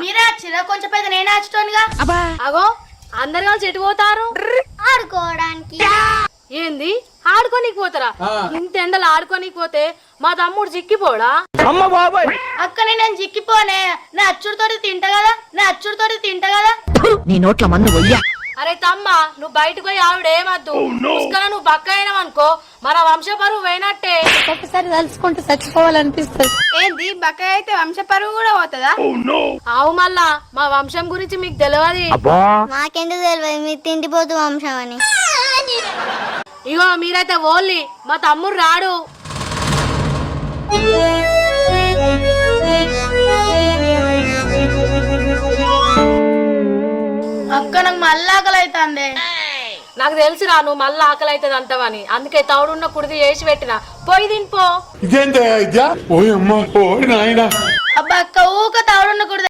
మీరే వచ్చిరా కొంచెం పెద్ద నేనే వచ్చుతోనిగా. అగో అందరు కలిసి ఎటు పోతారు? ఆడుకోవడానికి. ఏంది ఆడుకోనికి పోతారా? ఇంత ఎండలు ఆడుకోనికి పోతే మా తమ్ముడు చిక్కిపోడా? అక్కనే నేను చిక్కిపోనే, నా అచ్చుడితోటి తింటా కదా. నీ నోట్ల మందు పోయ్యా. అరే తమ్మ, నువ్వు బయటకు పోయి ఆవిడేమద్దు. చూసుకున్నా నువ్వు బక్క అయినావనుకో మన వంశపరువు పోయినట్టే. ఒక్కసారి తలుచుకుంటూ చచ్చిపోవాలనిపిస్తుంది. ఏంది బకాయి అయితే వంశ పరువు కూడా పోతుందా? అవు మళ్ళా మా వంశం గురించి మీకు తెలియదు. నాకెందుకు తెలియదు మీ తిండిపోతు వంశం అని. ఇగో మీరైతే ఓన్లీ మా తమ్ముడు రాడు. అక్క నాకు మళ్ళీ ఆకలి అవుతుంది. నాకు తెలుసురా నువ్వు మళ్ళీ ఆకలి అవుతుంది అంటావని, అందుకే తౌడున్న కుడిది చేసి పెట్టిన పోయి తినిపో. అబ్బా అక్క ఊక తవడున్న కూడా